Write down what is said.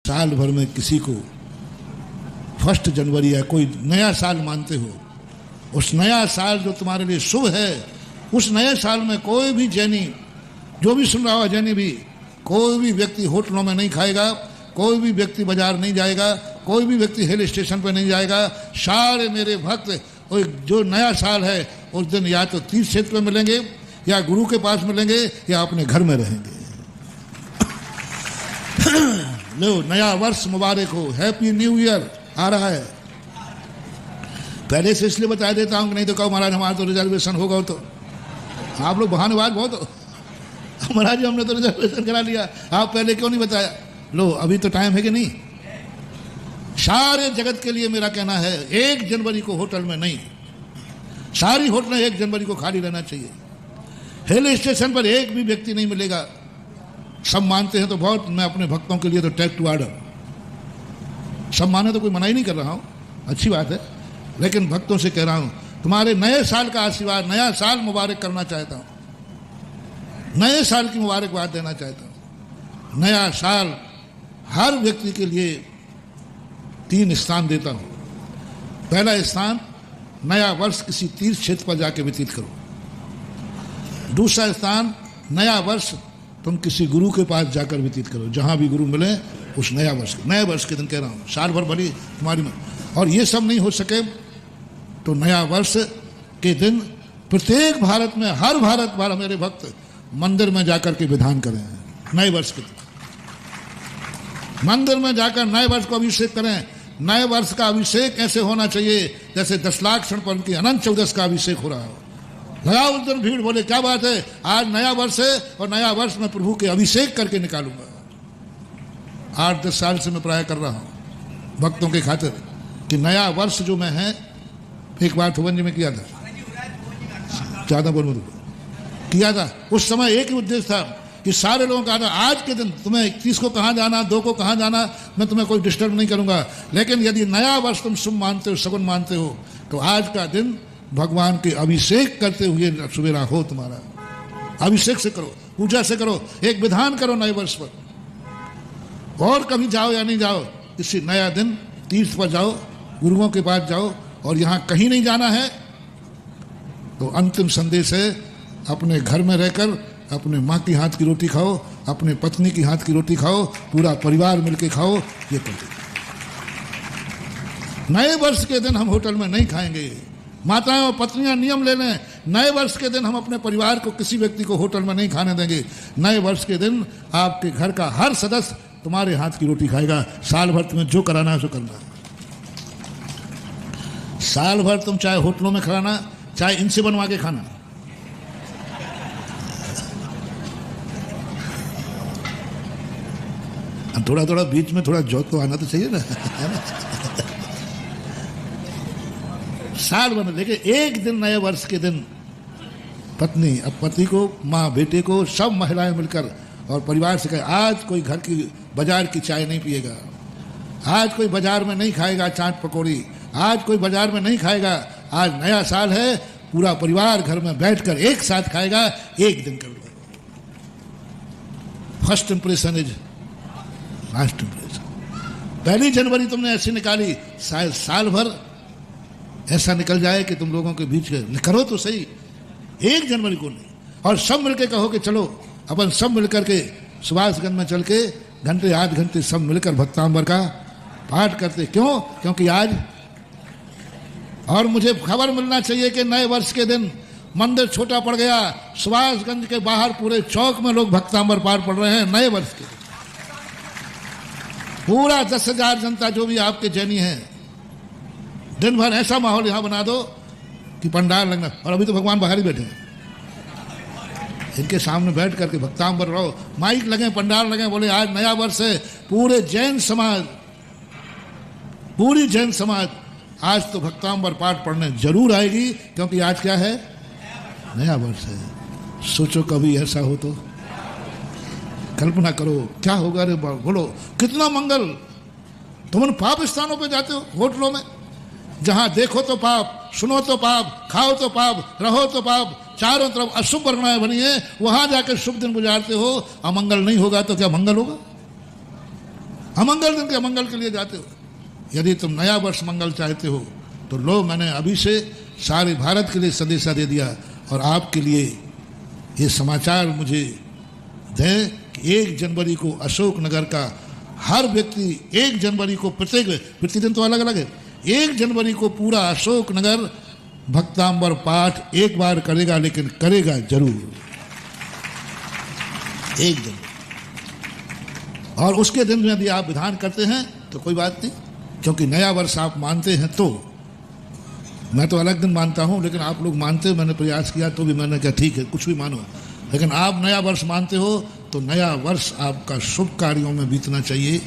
साल भर में किसी को 1 जनवरी या कोई नया साल मानते हो, उस नया साल जो तुम्हारे लिए शुभ है, उस नए साल में कोई भी जैनी, जो भी सुन रहा हो जैनी भी, कोई भी व्यक्ति होटलों में नहीं खाएगा, कोई भी व्यक्ति बाजार नहीं जाएगा, कोई भी व्यक्ति हिल स्टेशन पर नहीं जाएगा। सारे मेरे भक्त जो नया साल है उस दिन या तो तीर्थ क्षेत्र में मिलेंगे, या गुरु के पास मिलेंगे, या अपने घर में रहेंगे। लो, नया वर्ष मुबारक हो, हैप्पी न्यू ईयर आ रहा है। पहले से इसलिए बता देता हूँ कि नहीं तो कहो महाराज हमारा तो रिजर्वेशन होगा, तो आप लोग बहानेबाज बहुत हो। महाराज हमने तो रिजर्वेशन करा लिया, आप पहले क्यों नहीं बताया? लो, अभी तो टाइम है कि नहीं? सारे जगत के लिए मेरा कहना है 1 जनवरी को होटल में नहीं, सारी होटलें 1 जनवरी को खाली रहना चाहिए। हिल स्टेशन पर एक भी व्यक्ति नहीं मिलेगा। सब मानते हैं तो बहुत, मैं अपने भक्तों के लिए तो टेक टू ऑर्डर, सब माने तो कोई मना ही नहीं कर रहा हूँ, अच्छी बात है, लेकिन भक्तों से कह रहा हूँ तुम्हारे नए साल का आशीर्वाद, नया साल मुबारक करना चाहता हूँ, नए साल की मुबारकबाद देना चाहता हूँ। नया साल हर व्यक्ति के लिए 3 स्थान देता हूँ। पहला स्थान, नया वर्ष किसी तीर्थ क्षेत्र पर जाके व्यतीत करो। दूसरा स्थान, नया वर्ष तुम किसी गुरु के पास जाकर व्यतीत करो, जहाँ भी गुरु मिले उस नए वर्ष के दिन कह रहा हूँ, साल भर भली तुम्हारी में। और ये सब नहीं हो सके तो नया वर्ष के दिन प्रत्येक भारत में, हर भारत वाला मेरे भक्त मंदिर में जाकर के विधान करें। नए वर्ष के दिन मंदिर में जाकर नए वर्ष को अभिषेक करें। नए वर्ष का अभिषेक ऐसे होना चाहिए जैसे 10 लाख क्षण पर उनकी अनंत 14 का अभिषेक हो रहा हो। लगाओ उस दिन भीड़, बोले क्या बात है, आज नया वर्ष है और नया वर्ष में प्रभु के अभिषेक करके निकालूंगा। 8-10 साल से मैं प्राय कर रहा हूँ भक्तों के खातिर कि नया वर्ष जो मैं है, एक बार भुवन जी में किया था, ज़्यादा बोल किया था। उस समय एक ही उद्देश्य था कि सारे लोगों का आज के दिन तुम्हें 31 को कहाँ जाना, 2 को कहाँ जाना, मैं तुम्हें कोई डिस्टर्ब नहीं करूंगा, लेकिन यदि नया वर्ष तुम शुभ मानते हो, सगुन मानते हो, तो आज का दिन भगवान के अभिषेक करते हुए सवेरा हो। तुम्हारा अभिषेक से करो, पूजा से करो, एक विधान करो नए वर्ष पर। और कभी जाओ या नहीं जाओ, इसी नया दिन तीर्थ पर जाओ, गुरुओं के पास जाओ, और यहाँ कहीं नहीं जाना है तो अंतिम संदेश है, अपने घर में रहकर अपने माँ की हाथ की रोटी खाओ, अपने पत्नी की हाथ की रोटी खाओ, पूरा परिवार मिलके खाओ। ये कर दो। नए वर्ष के दिन हम होटल में नहीं खाएंगे। माताएं और पत्नियां नियम ले लें, नए वर्ष के दिन हम अपने परिवार को, किसी व्यक्ति को होटल में नहीं खाने देंगे। नए वर्ष के दिन आपके घर का हर सदस्य तुम्हारे हाथ की रोटी खाएगा। साल भर तुम्हें जो कराना है सो करना है। साल भर तुम चाहे होटलों में खाना, चाहे इनसे बनवा के खाना। थोड़ा थोड़ा बीच में थोड़ा जोत तो आना तो चाहिए ना, साल भर। लेकिन एक दिन नए वर्ष के दिन पत्नी, अब पति को, माँ बेटे को, सब महिलाएं मिलकर और परिवार से कहे, आज कोई घर की बाजार की चाय नहीं पिएगा, आज कोई बाजार में नहीं खाएगा चाट पकौड़ी, आज कोई बाजार में नहीं खाएगा, आज नया साल है, पूरा परिवार घर में बैठकर एक साथ खाएगा। एक दिन कर लो। First impression is last impression. 1 जनवरी तुमने ऐसी निकाली, शायद साल भर ऐसा निकल जाए कि तुम लोगों के बीच करो तो सही, 1 जनवरी को नहीं। और सब मिलकर कहो कि चलो अपन सब मिलकर के सुभाषगंज में चल के घंटे 8 घंटे सब मिलकर भक्तांबर का पाठ करते। क्यों? क्योंकि आज, और मुझे खबर मिलना चाहिए कि नए वर्ष के दिन मंदिर छोटा पड़ गया, सुभाषगंज के बाहर पूरे चौक में लोग भक्तांबर पाठ पढ़ रहे हैं नए वर्ष के। पूरा 10,000 जनता जो भी आपके जैनी हैं, दिन भर ऐसा माहौल यहां बना दो कि पंडाल लगना। और अभी तो भगवान बाहर ही बैठे हैं, इनके सामने बैठ करके भक्तांबर रहो, माइक लगे, पंडाल लगे, बोले आज नया वर्ष है। पूरे जैन समाज, पूरी जैन समाज आज तो भक्तांबर पाठ पढ़ने जरूर आएगी, क्योंकि आज क्या है? नया वर्ष है। सोचो कभी ऐसा हो तो, कल्पना करो क्या होगा। रे बोलो कितना मंगल। तुम उन पाप स्थानों पे जाते हो, होटलों में, जहां देखो तो पाप, सुनो तो पाप, खाओ तो पाप, रहो तो पाप, चारों तरफ अशुभ वर्णाएं बनी है, वहां जाकर शुभ दिन गुजारते हो। अमंगल नहीं होगा तो क्या मंगल होगा? अमंगल दिन के अमंगल के लिए जाते हो। यदि तुम नया वर्ष मंगल चाहते हो तो लो, मैंने अभी से सारे भारत के लिए संदेशा दे दिया और आपके लिए ये समाचार मुझे दें कि 1 जनवरी को अशोकनगर का हर व्यक्ति 1 जनवरी को प्रतिदिन तो अलग अलग है, 1 जनवरी को पूरा अशोकनगर भक्तांबर पाठ एक बार करेगा, लेकिन करेगा जरूर 1 जनवरी। और उसके दिन में यदि आप विधान करते हैं तो कोई बात नहीं, क्योंकि नया वर्ष आप मानते हैं तो मैं तो अलग दिन मानता हूं, लेकिन आप लोग मानते हो, मैंने प्रयास किया तो भी मैंने कहा ठीक है कुछ भी मानो, लेकिन आप नया वर्ष मानते हो तो नया वर्ष आपका शुभ कार्यों में बीतना चाहिए।